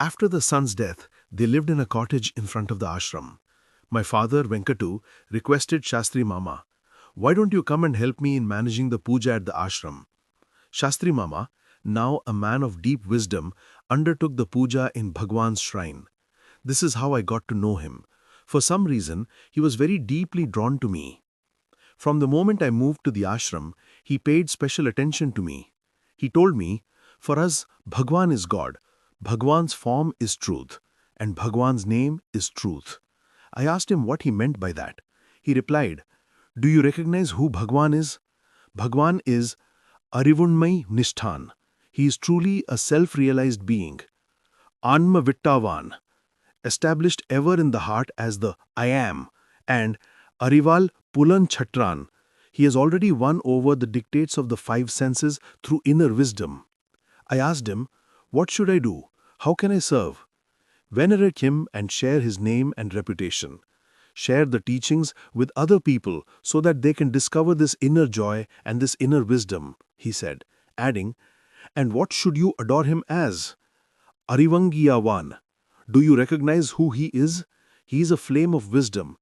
After the son's death, they lived in a cottage in front of the ashram. My father, Venkatu, requested Shastri Mama, "Why don't you come and help me in managing the puja at the ashram?" Shastri Mama, now a man of deep wisdom, undertook the puja in Bhagwan's shrine. This is how I got to know him. For some reason, he was very deeply drawn to me. From the moment I moved to the ashram, he paid special attention to me. He told me, "For us, Bhagwan is God. Bhagwan's form is truth, and Bhagwan's name is truth." I asked him what he meant by that. He replied, "Do you recognize who Bhagwan is? Bhagwan is Arivunmai Nishthan. He is truly a self-realized being. Anma Vittavan, established ever in the heart as the I Am, and Arival Pulan Chhatran. He has already won over the dictates of the five senses through inner wisdom." I asked him, "What should I do? How can I serve?" "Venerate him and share his name and reputation. Share the teachings with other people so that they can discover this inner joy and this inner wisdom," he said, adding, "And what should you adore him as? Arivangiyavan. Do you recognize who he is? He is a flame of wisdom.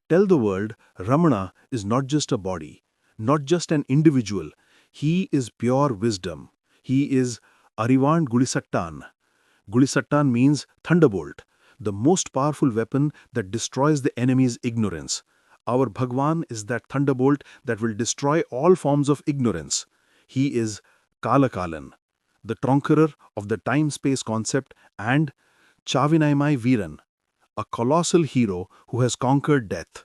Tell the world Ramana is not just a body, not just an individual. He is pure wisdom. He is Arivan Gulisattan." Gulisattan means thunderbolt, the most powerful weapon that destroys the enemy's ignorance. Our Bhagwan is that thunderbolt that will destroy all forms of ignorance. He is Kalakalan, the conqueror of the time-space concept, and Chavinaimai Veeran, a colossal hero who has conquered death.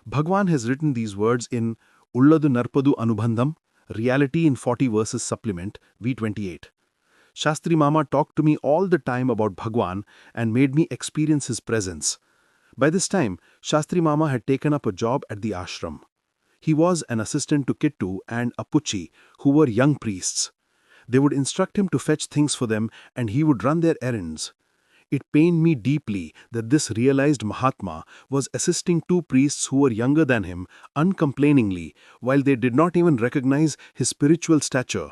Bhagwan has written these words in Ulladu Narpadu Anubandham, Reality in 40 Verses Supplement, V28. Shastri Mama talked to me all the time about Bhagwan and made me experience his presence. By this time, Shastri Mama had taken up a job at the ashram. He was an assistant to Kittu and Appuchi, who were young priests. They would instruct him to fetch things for them and he would run their errands. It pained me deeply that this realized Mahatma was assisting two priests who were younger than him uncomplainingly, while they did not even recognize his spiritual stature.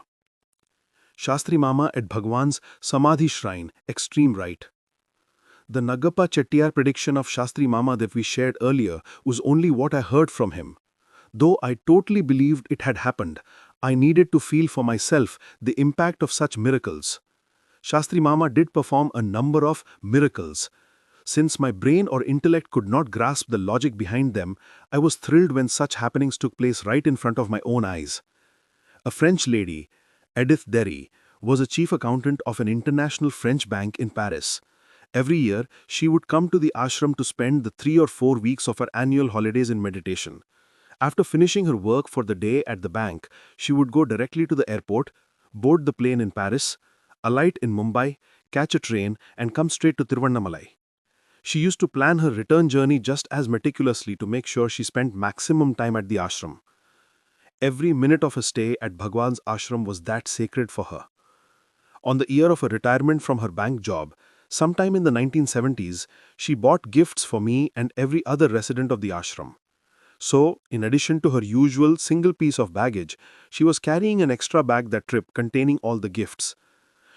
Shastri Mama at Bhagwan's Samadhi Shrine, extreme right. The Nagappa Chettiar prediction of Shastri Mama that we shared earlier was only what I heard from him. Though I totally believed it had happened, I needed to feel for myself the impact of such miracles. Shastri Mama did perform a number of miracles. Since my brain or intellect could not grasp the logic behind them, I was thrilled when such happenings took place right in front of my own eyes. A French lady, Edith Derry, was a chief accountant of an international French bank in Paris. Every year, she would come to the ashram to spend the 3 or 4 weeks of her annual holidays in meditation. After finishing her work for the day at the bank, she would go directly to the airport, board the plane in Paris, alight in Mumbai, catch a train, and come straight to Tiruvannamalai. She used to plan her return journey just as meticulously to make sure she spent maximum time at the ashram. Every minute of her stay at Bhagwan's ashram was that sacred for her. On the year of her retirement from her bank job, sometime in the 1970s, she bought gifts for me and every other resident of the ashram. So, in addition to her usual single piece of baggage, she was carrying an extra bag that trip containing all the gifts.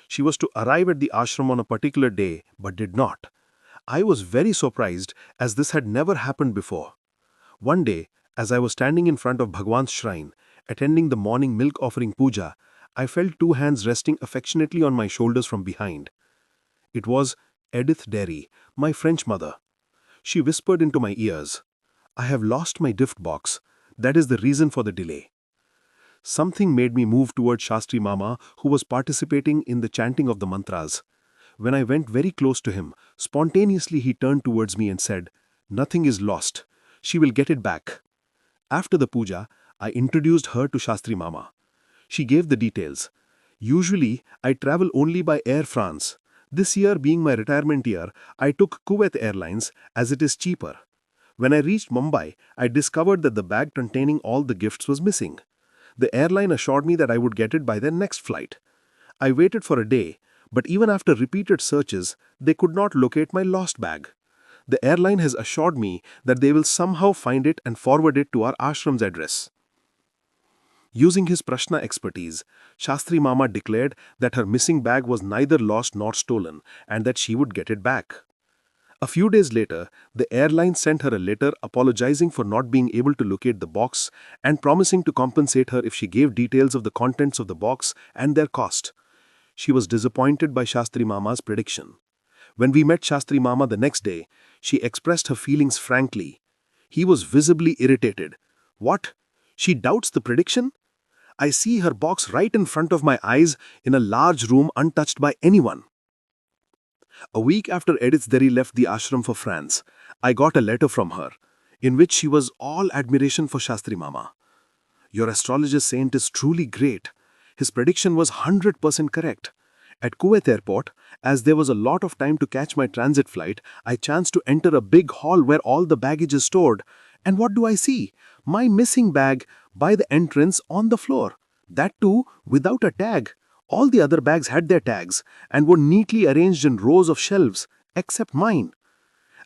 She was to arrive at the ashram on a particular day, but did not. I was very surprised as this had never happened before. One day, as I was standing in front of Bhagwan's shrine, attending the morning milk offering puja, I felt two hands resting affectionately on my shoulders from behind. It was Edith Derry, my French mother. She whispered into my ears, "I have lost my gift box. That is the reason for the delay." Something made me move toward Shastri Mama, who was participating in the chanting of the mantras. When I went very close to him, spontaneously he turned towards me and said, "Nothing is lost. She will get it back." After the puja, I introduced her to Shastri Mama. She gave the details. "Usually, I travel only by Air France. This year being my retirement year, I took Kuwait Airlines as it is cheaper. When I reached Mumbai, I discovered that the bag containing all the gifts was missing. The airline assured me that I would get it by their next flight. I waited for a day, but even after repeated searches, they could not locate my lost bag. The airline has assured me that they will somehow find it and forward it to our ashram's address." Using his Prashna expertise, Shastri Mama declared that her missing bag was neither lost nor stolen and that she would get it back. A few days later, the airline sent her a letter apologizing for not being able to locate the box and promising to compensate her if she gave details of the contents of the box and their cost. She was disappointed by Shastri Mama's prediction. When we met Shastri Mama the next day, she expressed her feelings frankly. He was visibly irritated. What? She doubts the prediction? I see her box right in front of my eyes in a large room untouched by anyone. A week after Edith Derry left the ashram for France, I got a letter from her, in which she was all admiration for Shastri Mama. Your astrologer saint is truly great. His prediction was 100% correct. At Kuwait airport, as there was a lot of time to catch my transit flight, I chanced to enter a big hall where all the baggage is stored. And what do I see? My missing bag by the entrance on the floor. That too, without a tag. All the other bags had their tags and were neatly arranged in rows of shelves, except mine.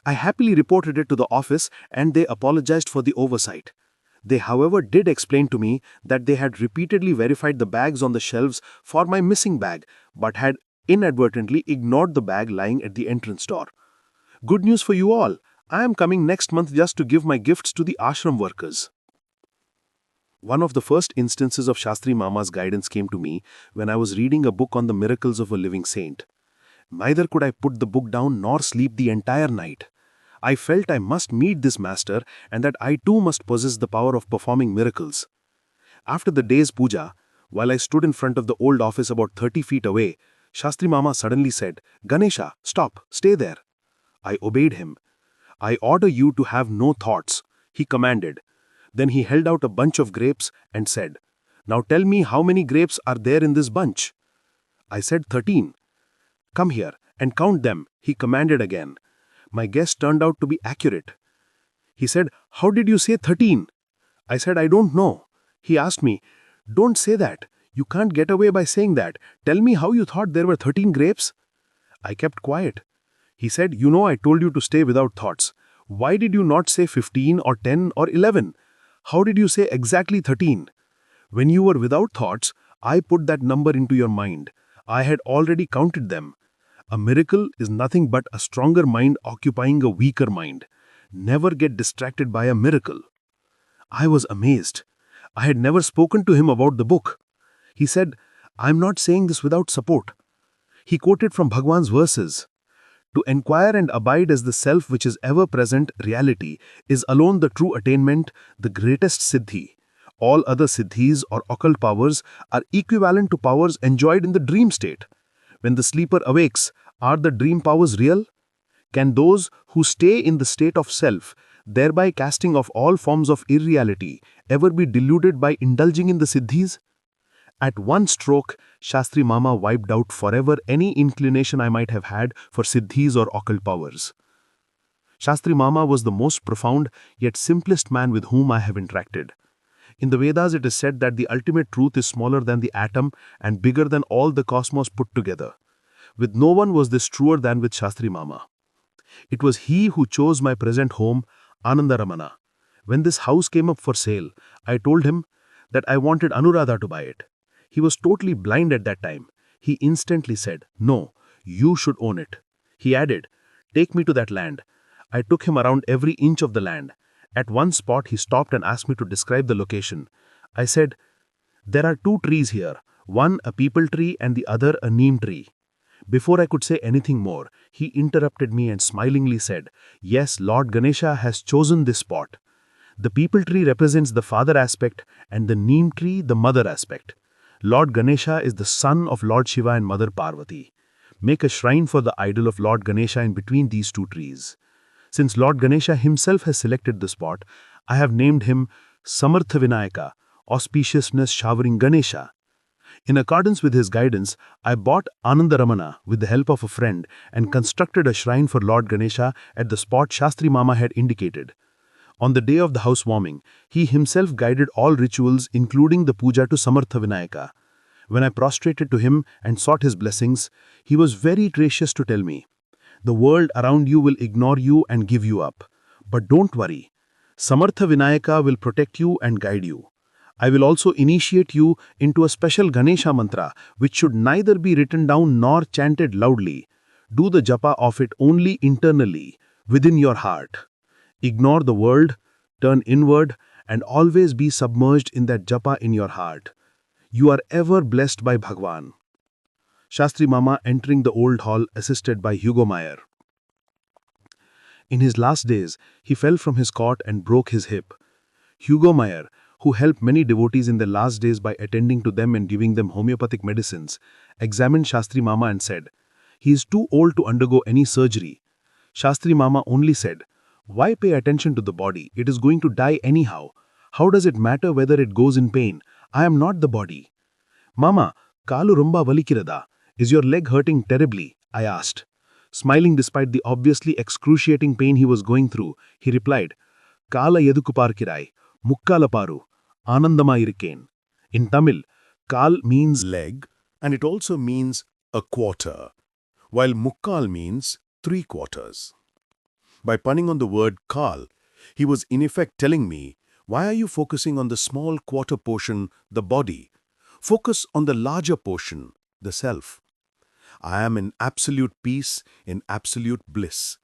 I happily reported it to the office and they apologized for the oversight. They, however, did explain to me that they had repeatedly verified the bags on the shelves for my missing bag, but had inadvertently ignored the bag lying at the entrance door. Good news for you all. I am coming next month just to give my gifts to the ashram workers. One of the first instances of Shastri Mama's guidance came to me when I was reading a book on the miracles of a living saint. Neither could I put the book down nor sleep the entire night. I felt I must meet this master and that I too must possess the power of performing miracles. After the day's puja, while I stood in front of the old office about 30 feet away, Shastri Mama suddenly said, "Ganesha, stop, stay there." I obeyed him. "I order you to have no thoughts," he commanded. Then he held out a bunch of grapes and said, "Now tell me how many grapes are there in this bunch." I said 13. "Come here and count them," he commanded again. My guess turned out to be accurate. He said, "How did you say 13? I said, "I don't know." He asked me, "Don't say that. You can't get away by saying that. Tell me how you thought there were 13 grapes." I kept quiet. He said, "You know I told you to stay without thoughts. Why did you not say 15 or 10 or 11? How did you say exactly 13? When you were without thoughts, I put that number into your mind. I had already counted them. A miracle is nothing but a stronger mind occupying a weaker mind. Never get distracted by a miracle." I was amazed. I had never spoken to him about the book. He said, "I'm not saying this without support." He quoted from Bhagwan's verses. To inquire and abide as the self which is ever-present reality is alone the true attainment, the greatest siddhi. All other siddhis or occult powers are equivalent to powers enjoyed in the dream state. When the sleeper awakes, are the dream powers real? Can those who stay in the state of self, thereby casting off all forms of irreality, ever be deluded by indulging in the siddhis? At one stroke, Shastri Mama wiped out forever any inclination I might have had for siddhis or occult powers. Shastri Mama was the most profound yet simplest man with whom I have interacted. In the Vedas it is said that the ultimate truth is smaller than the atom and bigger than all the cosmos put together. With no one was this truer than with Shastri Mama. It was he who chose my present home, Anandaramana. When this house came up for sale, I told him that I wanted Anuradha to buy it. He was totally blind at that time. He instantly said, "No, you should own it." He added, "Take me to that land." I took him around every inch of the land. At one spot, he stopped and asked me to describe the location. I said, "There are two trees here, one a peepal tree and the other a neem tree." Before I could say anything more, he interrupted me and smilingly said, "Yes, Lord Ganesha has chosen this spot. The peepal tree represents the father aspect and the neem tree the mother aspect. Lord Ganesha is the son of Lord Shiva and Mother Parvati. Make a shrine for the idol of Lord Ganesha in between these two trees. Since Lord Ganesha himself has selected the spot, I have named him Samartha Vinayaka, auspiciousness showering Ganesha." In accordance with his guidance, I bought Anandaramana with the help of a friend and constructed a shrine for Lord Ganesha at the spot Shastri Mama had indicated. On the day of the housewarming, he himself guided all rituals including the puja to Samartha Vinayaka. When I prostrated to him and sought his blessings, he was very gracious to tell me, "The world around you will ignore you and give you up. But don't worry. Samartha Vinayaka will protect you and guide you. I will also initiate you into a special Ganesha mantra, which should neither be written down nor chanted loudly. Do the japa of it only internally, within your heart. Ignore the world, turn inward, and always be submerged in that japa in your heart. You are ever blessed by Bhagwan. Shastri Mama entering the old hall assisted by Hugo Meyer. In his last days, he fell from his cot and broke his hip. Hugo Meyer, who helped many devotees in their last days by attending to them and giving them homeopathic medicines, examined Shastri Mama and said, "He is too old to undergo any surgery." Shastri Mama only said, "Why pay attention to the body? It is going to die anyhow. How does it matter whether it goes in pain? I am not the body." "Mama, Kalu rumba valikirada. Is your leg hurting terribly?" I asked. Smiling despite the obviously excruciating pain he was going through, he replied, "Kala yeduku parkirai, mukkala paru, anandama irken." In Tamil, Kal means Leg, and it also means a quarter, while mukkal means 3/4. By punning on the word kal, he was in effect telling me, why are you focusing on the small quarter portion, the body? Focus on the larger portion, the self. I am in absolute peace, in absolute bliss.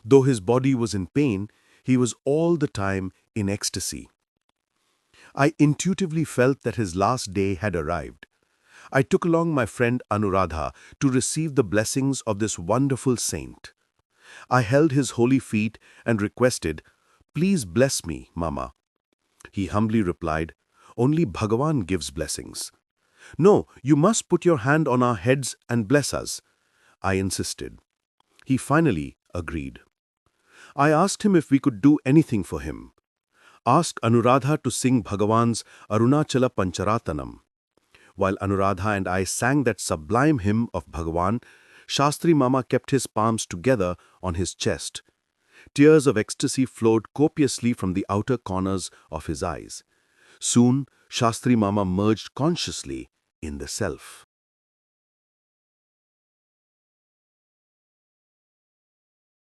Though his body was in pain, he was all the time in ecstasy. I intuitively felt that his last day had arrived. I took along my friend Anuradha to receive the blessings of this wonderful saint. I held his holy feet and requested, "Please bless me, Mama." He humbly replied, "Only Bhagavan gives blessings." "No, you must put your hand on our heads and bless us." I insisted. He finally agreed. I asked him if we could do anything for him. Ask Anuradha to sing Bhagavan's Arunachala Pancharatanam. While Anuradha and I sang that sublime hymn of Bhagavan, Shastri Mama kept his palms together on his chest. Tears of ecstasy flowed copiously from the outer corners of his eyes. Soon, Shastri Mama merged consciously in the self.